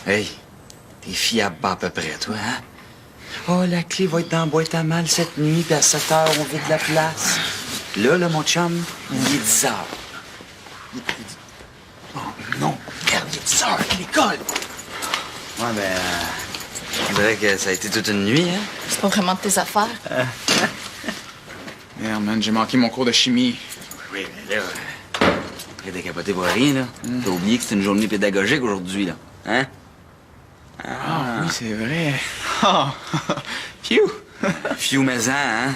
Hey, t'es fiable pas à peu près, toi, hein? Oh, la clé va être dans la boîte à mal cette nuit, puis à 7 heures, on vide la place. Là, mon chum, il est 10 heures. Oh, non, merde, il est 10 heures avec l'école. Ouais, ben, on dirait que ça a été toute une nuit, hein? C'est pas vraiment de tes affaires. Merde, man, j'ai manqué mon cours de chimie. Oui, mais là, t'es décapoté pour rien, là. T'as oublié que c'est une journée pédagogique aujourd'hui, là. Hein? Ah, oui, c'est vrai. Ah, phew! Fiou maison, hein?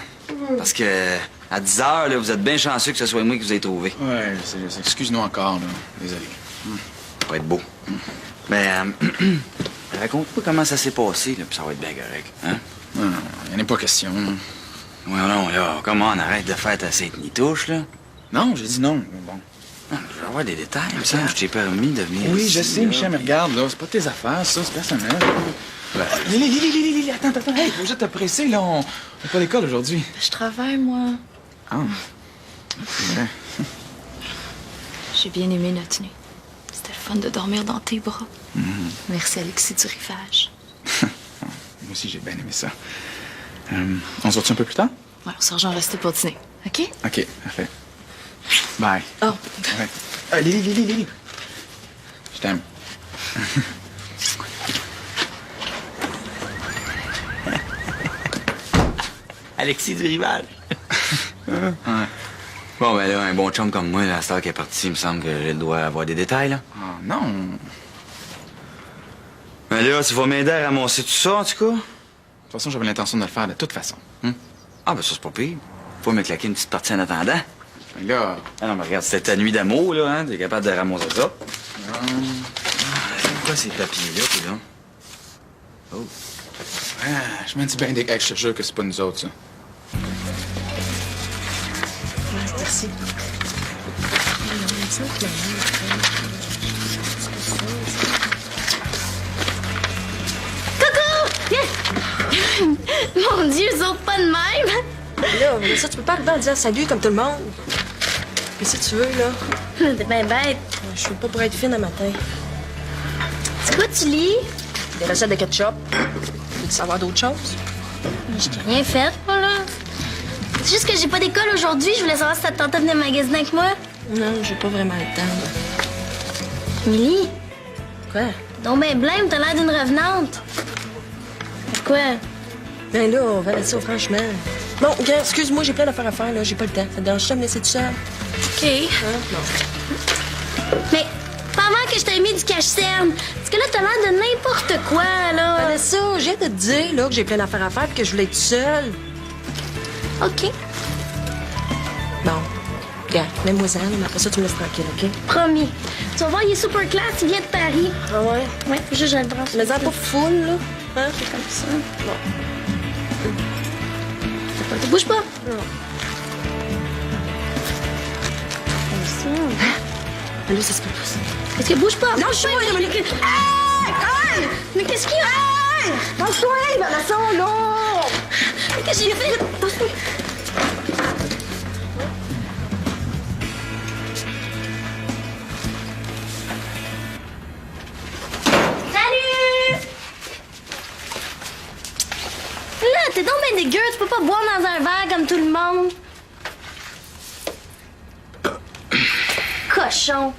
Parce que à 10 heures, là, vous êtes bien chanceux que ce soit moi qui vous ai trouvé. Ouais, excuse-nous encore, là. Désolé. Ça va être beau. Mais, raconte-moi comment ça s'est passé, là, puis ça va être bien correct, hein? Non, il n'y en a pas question. Ouais, non, là, comment on arrête de faire ta sainte-nitouche, là? Non, j'ai dit non, mais bon. Non, mais je veux avoir des détails, il me semble. Je t'ai permis de venir Oui, ici, je sais, là. Michel, mais regarde, là, c'est pas tes affaires, ça, c'est personnel. Ben, Lily, attends, hey, faut juste te presser, là, on n'a pas d'école aujourd'hui. Je travaille, moi. Ah, c'est vrai. J'ai bien aimé notre nuit. C'était le fun de dormir dans tes bras. Merci, Alexis du Rivage. Moi aussi, j'ai bien aimé ça. On se retient un peu plus tard? Ouais, on s'en rester pour dîner. OK? OK, parfait. Bye. Oh. Ouais. Lily. Je t'aime. Alexis du Rival. Ouais. Bon, ben là, un bon chum comme moi, la star qui est partie, il me semble que j'ai le droit d'avoir des détails, là. Ah, non. Ben là, tu vas m'aider à ramasser tout ça, en tout cas? De toute façon, j'avais l'intention de le faire de toute façon. Ah, ben ça, c'est pas pire. Faut me claquer une petite partie en attendant. Mais là... Ah non, mais regarde, c'était ta nuit d'amour, là, hein? T'es capable de ramasser ça. C'est quoi ces papiers-là, puis là? Oh. Ah, je m'en dis bien des gars, je te jure que c'est pas nous autres, ça. Merci. Mon Dieu, ils ont pas de même. Là, ça, tu peux pas arriver en disant salut comme tout le monde. Mais si tu veux, là, T'es bien bête. je suis pas pour être fine un matin. C'est quoi tu lis? Des recettes de ketchup. Veux-tu savoir d'autres choses? Je t'ai rien fait, moi, là. C'est juste que j'ai pas d'école aujourd'hui. Je voulais savoir si ça te tentait de venir magasiner avec moi. Non, j'ai pas vraiment le temps. Milly, Quoi? donc ben blême, t'as l'air d'une revenante. Quoi? Ben là, on va laisser ça, franchement. Bon, regarde, excuse-moi, j'ai plein d'affaires à faire, là. J'ai pas le temps. Ça te dérange ça de me laisser tout seul? OK. Hein? Non. Mais pas avant que je t'ai mis du cache-cerne. Parce que là, t'as l'air de n'importe quoi, là. Vanessa, je viens de te dire, là, que j'ai plein d'affaires à faire et que je voulais être seule. OK. Bon. Regarde, mets-moi-en, mais après ça, tu me laisses tranquille, OK? Promis. Tu vas voir, il est super classe. Il vient de Paris. Ah ouais? Ouais, faut juste que je le branche. Mais en pas full, là. Hein? C'est comme ça. Bon. Ne bouge pas. Non. Comme ça. Mais là, ça se peut pas, ça. Qu'est-ce que bouge pas? Non, je suis pas, mais... Dominique. Hey! Mais qu'est-ce qu'il y a? Hey! Lâche-toi, Vanessa, là! Qu'est-ce que j'ai fait? Salut! Là, t'es donc bien dégueu. Tu peux pas boire dans un verre comme tout le monde. Cochon.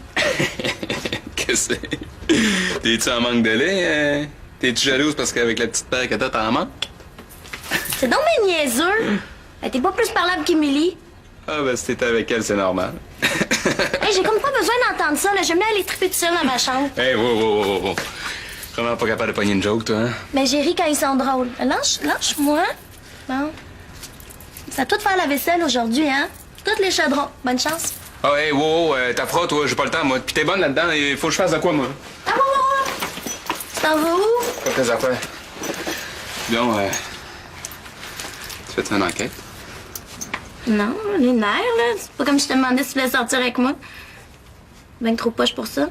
Qu'est-ce que c'est? T'es-tu en manque de lait? T'es-tu jalouse parce qu'avec la petite paire que t'en manques? C'est donc bien niaiseux. T'es pas plus parlable qu'Émilie. Ah, ben, si t'étais avec elle, c'est normal. Hey, j'ai comme pas besoin d'entendre ça, là. J'aime bien aller triper tout seul dans ma chambre. Hey, wow. Vraiment pas capable de pogner une joke, toi, hein? Mais j'ai ri quand ils sont drôles. Lâche-moi. Bon. C'est à toi de faire la vaisselle aujourd'hui, hein? Toutes les chaudrons. Bonne chance. Ah, hey, t'as froid, toi, j'ai pas le temps, moi. Pis t'es bonne là-dedans, il faut que je fasse de quoi, moi? Ah bon? Tu t'en vas où? Pas tes affaires. Bon, tu fais-tu une enquête? Non, les nerfs, là. C'est pas comme si je te demandais si tu voulais sortir avec moi. Ben trop poche pour ça.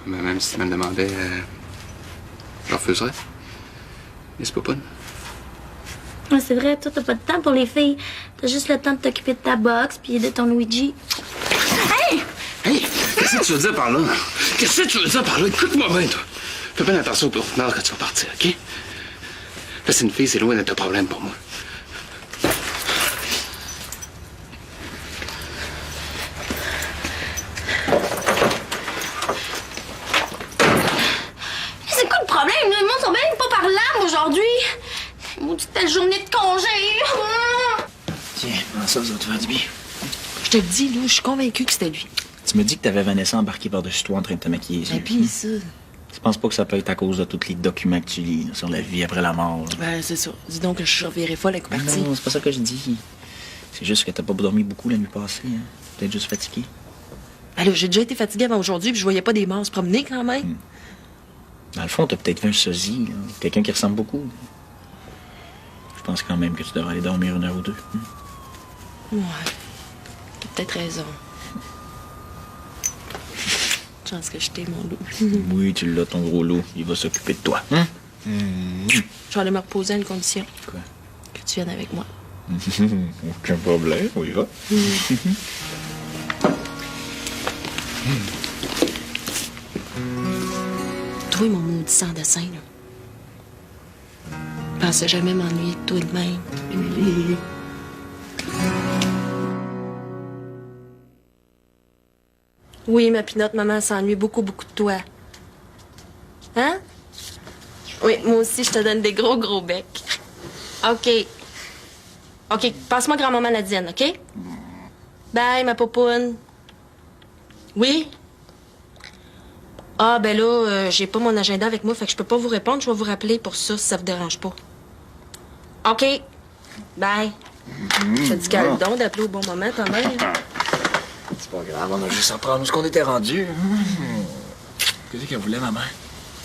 Ben, même si tu me le demandais, je refuserais. Mais c'est pas bonne. Ouais, c'est vrai, toi, t'as pas de temps pour les filles. T'as juste le temps de t'occuper de ta boxe puis de ton Luigi. Hey! Hey! Qu'est-ce que tu veux dire par là? Qu'est-ce que tu veux dire par là? Écoute-moi bien, toi. Fais bien attention au final quand tu vas partir, OK? Laisser une fille, c'est loin d'être un problème pour moi. C'est quoi le problème? Le monde sont même pas parlables aujourd'hui. Maudite telle journée de congé. Tiens, prends ça, vous autres, faire du bien. Je te le dis, Lou, je suis convaincue que c'était lui. Tu me dis que t'avais Vanessa embarquée par-dessus toi en train de te maquiller les yeux. Et puis, ça. Tu penses pas que ça peut être à cause de tous les documents que tu lis là, sur la vie après la mort? Là? Ben, c'est ça. Dis donc que je surveillerai folle avec partie. Non, c'est pas ça que je dis. C'est juste que t'as pas dormi beaucoup la nuit passée. Hein? Peut-être juste fatigué. Ben là, j'ai déjà été fatiguée avant aujourd'hui, puis je voyais pas des morts se promener quand même. Dans le fond, t'as peut-être vu un sosie, là. Quelqu'un qui ressemble beaucoup. Je pense quand même que tu devrais aller dormir 1 heure ou 2. Ouais. T'as peut-être raison. Chance que je t'ai, mon loup. Oui, tu l'as, ton gros loup. Il va s'occuper de toi. Hein? Je vais aller me reposer à une condition. Quoi? Que tu viennes avec moi. Aucun problème, on y va. Toi, mon maudit sans dessin, là. Je pensais jamais m'ennuyer de toi de même. Oui, ma pinotte, maman s'ennuie beaucoup, beaucoup de toi. Hein? Oui, moi aussi, je te donne des gros, gros becs. OK. OK, passe-moi grand-maman Nadienne, OK? Bye, ma popoune. Oui? Ah, ben là, j'ai pas mon agenda avec moi, fait que je peux pas vous répondre. Je vais vous rappeler pour ça, si ça vous dérange pas. OK. Bye. Je te dis qu'elle donc d'appeler au bon moment, ta mère. C'est pas grave, on a juste à prendre où ce qu'on était rendu. Qu'est-ce qu'elle voulait, ma mère?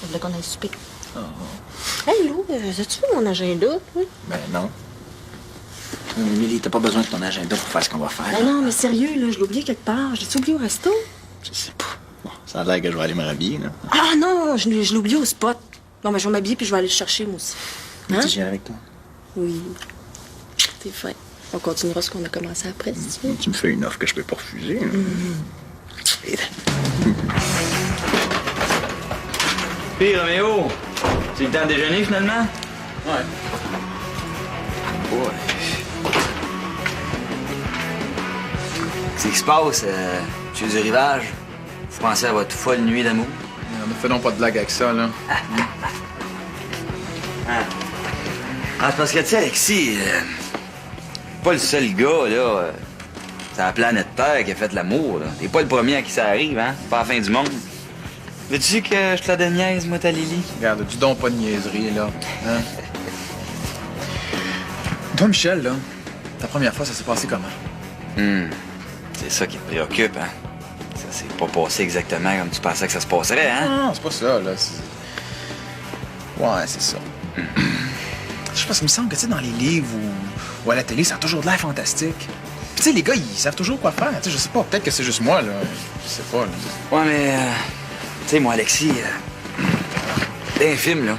Elle voulait qu'on aille souper. Hey, Lou, as-tu vu mon agenda, toi? Ben non. Émilie, t'as pas besoin de ton agenda pour faire ce qu'on va faire. Ben non, mais sérieux, là, je l'ai oublié quelque part. J'ai-tu oublié au resto? Je sais pas. Bon, ça a l'air que je vais aller me rhabiller, là. Ah non, je l'ai oublié au spot. Bon, ben je vais m'habiller puis je vais aller le chercher, moi aussi. Hein? Tu viens avec toi? Oui. T'es fin. On continuera ce qu'on a commencé après, si tu veux. Tu me fais une offre que je peux pas refuser. Puis, Roméo, c'est le temps de déjeuner, finalement? Ouais. Qu'est-ce qui se passe, chez du rivage? Vous pensez à votre folle nuit d'amour? Ne fais donc pas de blague avec ça, là. Ah, c'est parce que, tu sais, Alexis, pas le seul gars, là, sur la planète Terre qui a fait l'amour, là. T'es pas le premier à qui ça arrive, hein? C'est pas la fin du monde. Veux-tu que je te la donne niaise, moi, ta Lily? Regarde, dis donc pas de niaiserie, là. Hein? Toi, Michel, là, ta première fois, ça s'est passé comment? C'est ça qui te préoccupe, hein? Ça s'est pas passé exactement comme tu pensais que ça se passerait, hein? Non, c'est pas ça, là. Ouais, c'est ça. Je sais pas, ça me semble que, tu sais, dans les livres ou à la télé, ça a toujours de l'air fantastique. Puis, tu sais, les gars, ils savent toujours quoi faire. Tu sais, je sais pas, peut-être que c'est juste moi, là. Je sais pas, là. Ouais, mais, tu sais, moi, Alexis, dans un film, là,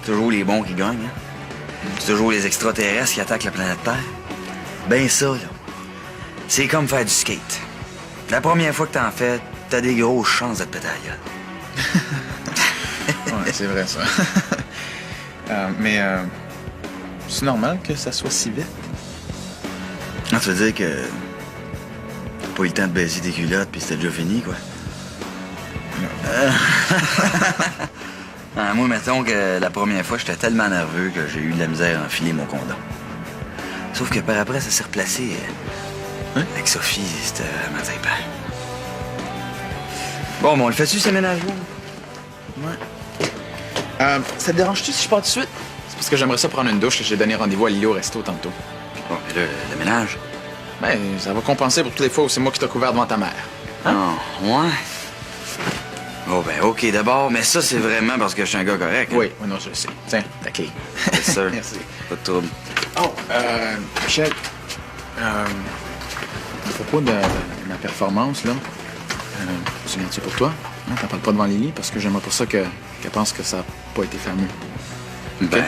c'est toujours les bons qui gagnent, hein? C'est toujours les extraterrestres qui attaquent la planète Terre. Ben ça, là, c'est comme faire du skate. La première fois que t'en fais, t'as des grosses chances de te péter la gueule. Ouais, c'est vrai, ça. Mais c'est normal que ça soit si vite. Ah, tu veux dire que t'as pas eu le temps de baiser tes culottes puis c'était déjà fini, quoi? Moi, mettons que la première fois, j'étais tellement nerveux que j'ai eu de la misère à enfiler mon condom. Sauf que par après, ça s'est replacé. Avec Sophie, c'était vraiment sympa. Bon, on le fait-tu, ce ménagement? Ouais. Ça te dérange-tu si je pars tout de suite? C'est parce que j'aimerais ça prendre une douche. J'ai donné rendez-vous à Lily au resto tantôt. Bon, mais là, le ménage? Ben, ça va compenser pour toutes les fois où c'est moi qui t'ai couvert devant ta mère. Ah, ouais. Oh, ben, OK, d'abord, mais ça, c'est vraiment parce que je suis un gars correct. Hein? Oui, non, je le sais. Tiens, ta clé. C'est sûr. Merci. Pas de trouble. Oh, Michel, à propos de ma performance, là, souviens-tu pour toi? Hein, t'en parles pas devant Lily parce que j'aimerais pour ça qu'elle pense que ça n'a pas été fameux. Ben,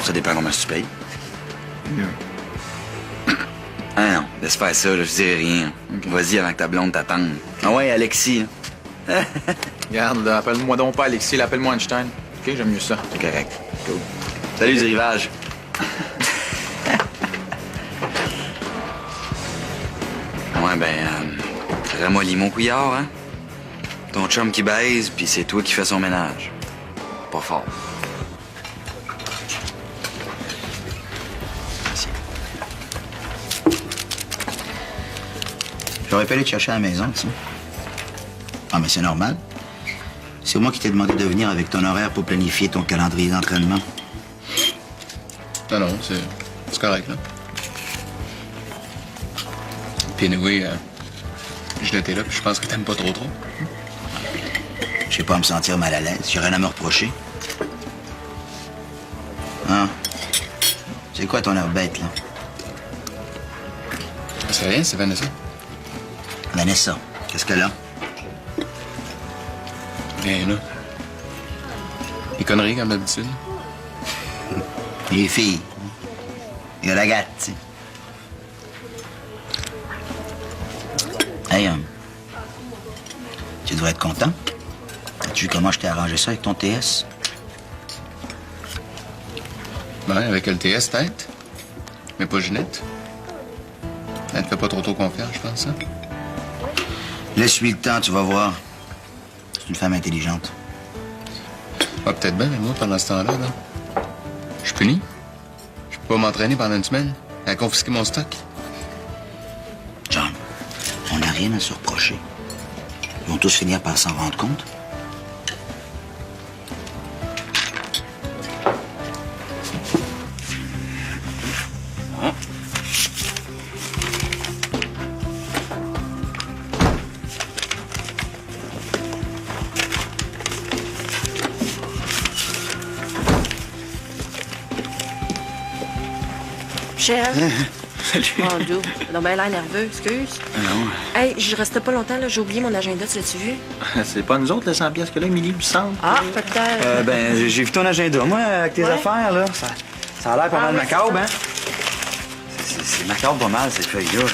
ça dépend comment tu payes. Ah non, laisse faire ça, là, je dirais rien. OK. Vas-y avant que ta blonde t'attende. Ah ouais, Alexis. Hein? Regarde, là, appelle-moi donc pas Alexis, là, appelle-moi Einstein. OK, j'aime mieux ça. C'est correct. Cool. Salut du rivage. Ouais, ben, ramollis mon couillard, hein? Ton chum qui baise, puis c'est toi qui fais son ménage. Pas fort. Merci. J'aurais pu aller te chercher à la maison, tu sais. Ah, mais c'est normal. C'est moi qui t'ai demandé de venir avec ton horaire pour planifier ton calendrier d'entraînement. Non, c'est correct, là. Puis anyway, je l'étais là, puis je pense que t'aimes pas trop. Je sais pas me sentir mal à l'aise. J'ai rien à me reprocher. Hein? C'est quoi ton air bête, là? C'est rien, c'est Vanessa. Vanessa, qu'est-ce qu'elle a? Rien, là. Les conneries, comme d'habitude. Les filles. Les ragazzi. Hey, tu devrais être content. As-tu vu comment je t'ai arrangé ça avec ton TS? Ouais, avec le TS, peut-être. Mais pas Ginette. Elle te fait pas trop confiance, je pense, hein? Laisse-lui le temps, tu vas voir. C'est une femme intelligente. Ah, peut-être bien, mais moi, pendant ce temps-là, là, je suis puni. Je peux pas m'entraîner pendant une semaine. Elle a confisqué mon stock. John, on n'a rien à se reprocher. Ils vont tous finir par s'en rendre compte. Cher. Salut. Mon Dieu, t'as bien l'air nerveux, excuse. Non. Hey, je restais pas longtemps, là, j'ai oublié mon agenda, tu l'as-tu vu? C'est pas nous autres, les 100 piastres que là, Émilie, il me semble. Ah, peut-être. Ben, j'ai vu ton agenda, moi, avec tes Ouais. affaires, là. Ça a l'air pas mal oui, macabre, c'est hein? C'est macabre pas mal, cette feuille-là.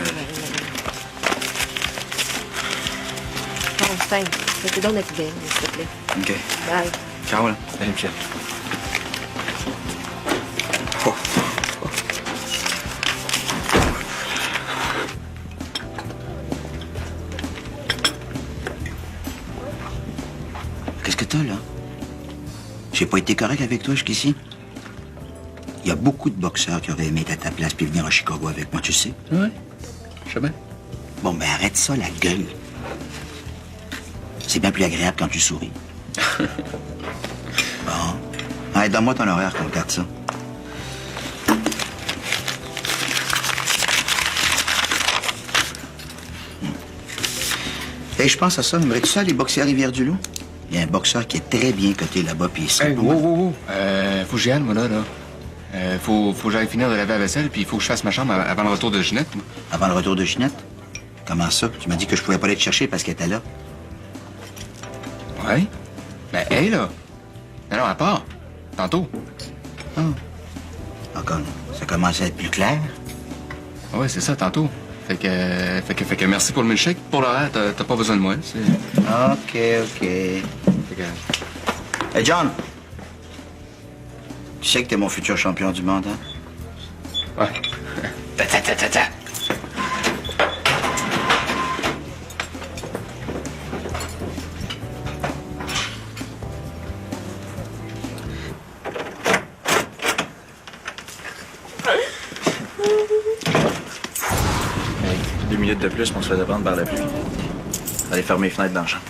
Bon, Stein, mettez donc notre idée, s'il te plaît. OK. Bye. Ciao, là. Salut, Michel. Qu'est-ce que t'as, là? J'ai pas été correct avec toi jusqu'ici? Il y a beaucoup de boxeurs qui auraient aimé être à ta place puis venir à Chicago avec moi, tu sais. Ouais, je sais bien. Bon, ben arrête ça, la gueule. C'est bien plus agréable quand tu souris. Bon. Allez, donne-moi ton horaire qu'on regarde ça. Et je pense à ça. Aimerais-tu ça, les boxeurs à Rivière-du-Loup? Il y a un boxeur qui est très bien coté là-bas, puis il serait Hey, pas mal. wow. Faut que j'y aille, moi, là. Faut que j'aille finir de laver la vaisselle, puis il faut que je fasse ma chambre avant le retour de Ginette. moi. Avant le retour de Ginette? Comment ça? Tu m'as dit que je pouvais pas aller te chercher parce qu'elle était là. Ouais? Ben, hey, là. Non, à part. Tantôt. Encore, ça commence à être plus clair. Ah ouais, c'est ça, tantôt. Fait que merci pour le milkshake. Pour l'horaire, t'as pas besoin de moi. C'est... OK. Fait que... Hey, John! Tu sais que t'es mon futur champion du monde, hein? Ouais. Ta. Hey, 2 minutes de plus, on se faisait prendre par la pluie. Allez fermer les fenêtres dans la chambre.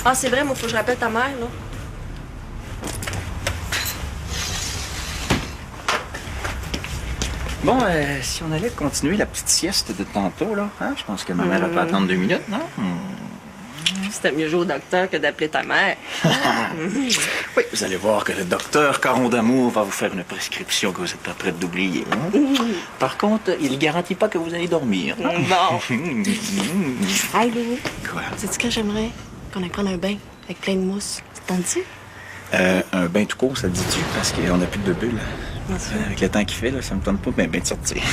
Ah, c'est vrai, moi, faut que je rappelle ta mère, là. Bon, si on allait continuer la petite sieste de tantôt, là, hein? Je pense que ma mère va pas attendre 2 minutes, non? C'était mieux jouer au docteur que d'appeler ta mère. Oui, vous allez voir que le docteur Caron d'Amour va vous faire une prescription que vous n'êtes pas prête d'oublier. Hein? Par contre, il ne garantit pas que vous allez dormir. Bon. Hey, Louis, Quoi? sais-tu que j'aimerais? Qu'on aille prendre un bain avec plein de mousse. Ça te tente-tu? Un bain tout court, ça te dit-tu? Parce qu'on n'a plus de bulles. Avec le temps qu'il fait, là, ça me tente pas bien de sortir.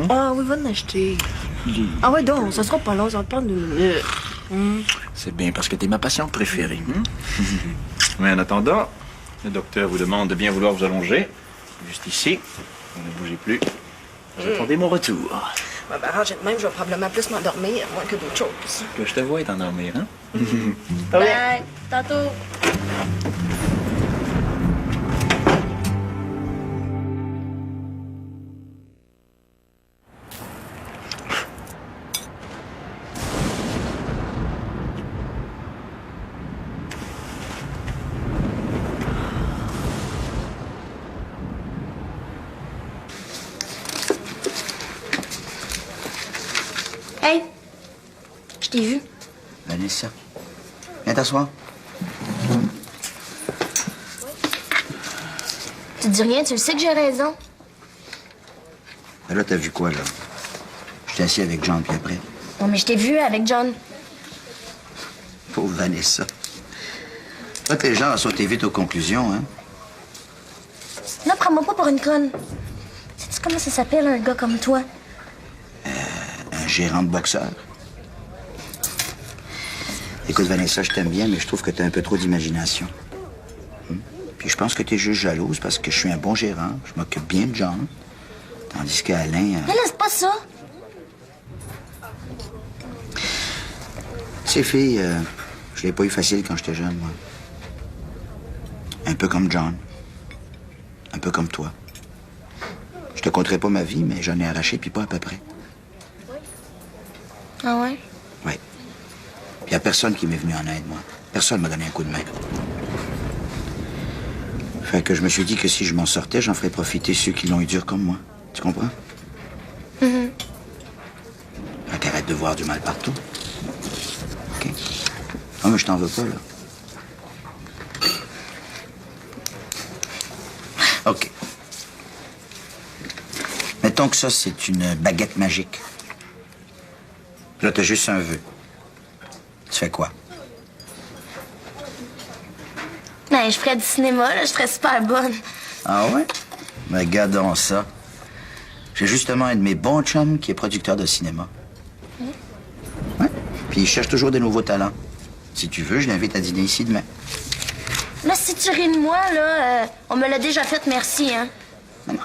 Ah oui, va en acheter. Ah ouais, donc, ça sera pas long, ça va te prendre 2 minutes. C'est bien parce que t'es ma patiente préférée. Mais en attendant, le docteur vous demande de bien vouloir vous allonger. Juste ici. Ne bougez plus. J'attendais mon retour. Ben, arrangez de même, je vais probablement plus m'endormir, moins que d'autres choses. Que je te vois t'endormir, hein? Bye. Tantôt. Hey, je t'ai vu. Vanessa, viens t'asseoir. Tu dis rien, tu le sais que j'ai raison. Ben là, t'as vu quoi, là? J'étais assis avec John, puis après. Non, mais je t'ai vu avec John. Pauvre Vanessa. Toi, t'es le genre à sauter vite aux conclusions, hein? Là, prends-moi pas pour une conne. Sais-tu comment ça s'appelle, un gars comme toi? Un gérant de boxeur. Écoute, Vanessa, je t'aime bien, mais je trouve que t'as un peu trop d'imagination. Puis je pense que t'es juste jalouse parce que je suis un bon gérant. Je m'occupe bien de John. Tandis qu'Alain... Mais là, c'est pas ça. Ces filles, je l'ai pas eu facile quand j'étais jeune, moi. Un peu comme John. Un peu comme toi. Je te conterai pas ma vie, mais j'en ai arraché, puis pas à peu près. Ah ouais? Oui. Puis y a personne qui m'est venu en aide, moi. Personne m'a donné un coup de main. Fait que je me suis dit que si je m'en sortais, j'en ferais profiter ceux qui l'ont eu dur comme moi. Tu comprends? Fait qu'arrête de voir du mal partout. OK? Non, mais je t'en veux pas, là. OK. Mettons que ça, c'est une baguette magique. Là, t'as juste un vœu. Tu fais quoi? Ben, je ferais du cinéma, là, je serais super bonne. Ah ouais? Ben, regardons ça. J'ai justement un de mes bons chums qui est producteur de cinéma. Ouais. Puis il cherche toujours des nouveaux talents. Si tu veux, je l'invite à dîner ici demain. Là, si tu ris de moi, là, on me l'a déjà fait, merci, hein. Non.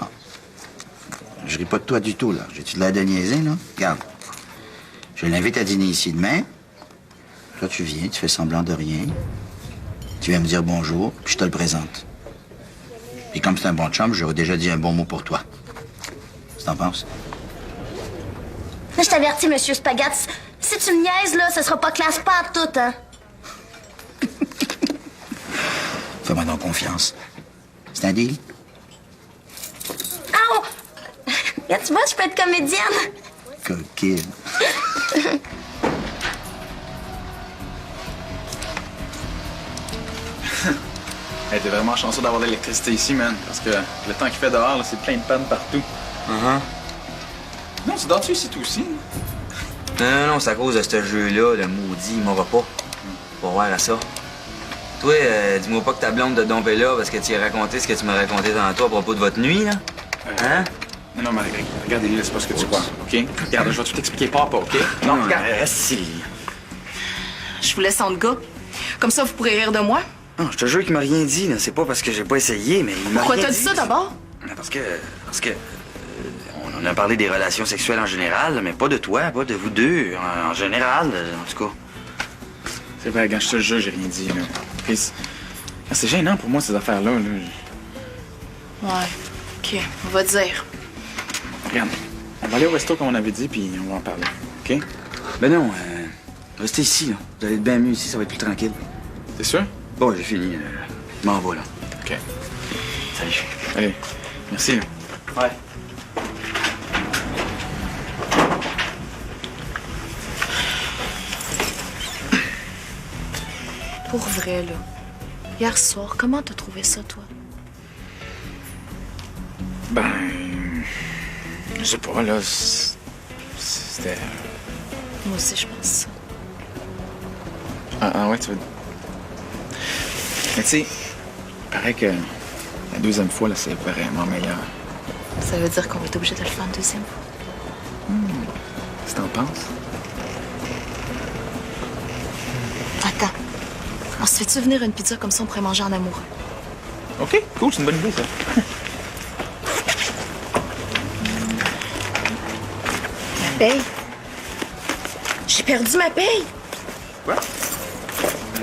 Je ris pas de toi du tout, là. J'ai-tu de l'air de niaiser, là? Regarde. Je l'invite à dîner ici demain. Toi, tu viens, tu fais semblant de rien. Tu viens me dire bonjour, puis je te le présente. Puis comme c'est un bon chum, j'aurais déjà dit un bon mot pour toi. Qu'est-ce que t'en penses? Là, je t'avertis, monsieur Spaghetti. Si tu me niaises, là, ça sera pas classe pas à tout, hein. Fais-moi donc confiance. C'est un deal? Ah! Regarde, tu vois, je peux être comédienne. Coquine. Hey, t'es vraiment chanceux d'avoir de l'électricité ici, man. Parce que le temps qu'il fait dehors, là, c'est plein de pannes partout. Non, tu dors-tu ici, toi aussi? Non, c'est à cause de ce jeu-là, le maudit, il m'en va pas. Faut voir à ça. Toi, dis-moi pas que ta blonde de domper là parce que tu as raconté ce que tu m'as raconté tantôt à propos de votre nuit, là. Hein? Non, mais regarde, Élie, c'est pas ce que tu crois, OK? Regarde, je vais tout t'expliquer pas, OK? Non, regarde. Reste ici. Je vous laisse en gars. Comme ça, vous pourrez rire de moi. Non, je te jure qu'il m'a rien dit, là. C'est pas parce que j'ai pas essayé, mais il m'a Pourquoi rien t'as dit ça d'abord? Parce que on a parlé des relations sexuelles en général, mais pas de toi, pas de vous deux, en général, en tout cas. C'est vrai, gars, je te le jure, j'ai rien dit, là. Puis, c'est gênant pour moi, ces affaires-là, là. Ouais. OK, on va dire. Regarde, on va aller au resto comme on avait dit, puis on va en parler, OK? Ben non, restez ici, là. Vous allez être bien mieux ici, ça va être plus tranquille. T'es sûr? Bon, j'ai fini. Je m'en vais, là. OK. Salut. Allez, merci, là. Ouais. Pour vrai, là. Hier soir, comment t'as trouvé ça, toi? Ben... Je sais pas, là... C'était... Moi aussi, je pense ça. Ah ouais, tu veux... Mais tu sais, il paraît que la deuxième fois, là, c'est vraiment meilleur. Ça veut dire qu'on va être obligé de le faire une deuxième fois. Qu'est-ce que t'en penses? On se fait-tu venir une pizza comme ça, on pourrait manger en amoureux? OK, cool, c'est une bonne idée, ça. Ma paye. J'ai perdu ma paye. Quoi?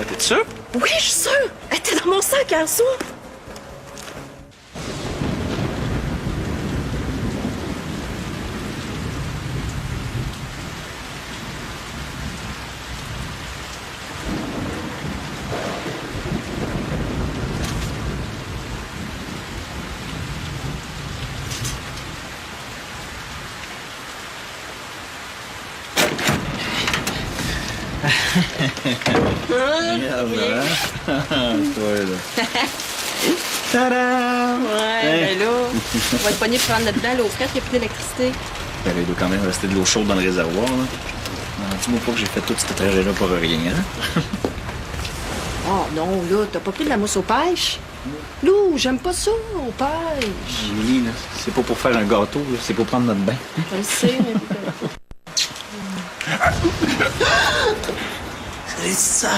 T'es sûr? Oui, je suis sûre. Elle était dans mon sac en dessous. Tadam! Ouais, ben là, on va être pognés pour prendre notre balle au fret, il n'y a plus d'électricité. Ben, il doit quand même rester de l'eau chaude dans le réservoir, là. Dis-moi pas que j'ai fait tout ce trajet-là pour rien, hein? Oh non, là, t'as pas pris de la mousse aux pêches? Lou, j'aime pas ça, aux pêches. Julie, là, c'est pas pour faire un gâteau, là, c'est pour prendre notre bain. Je le sais, mais... C'est ça.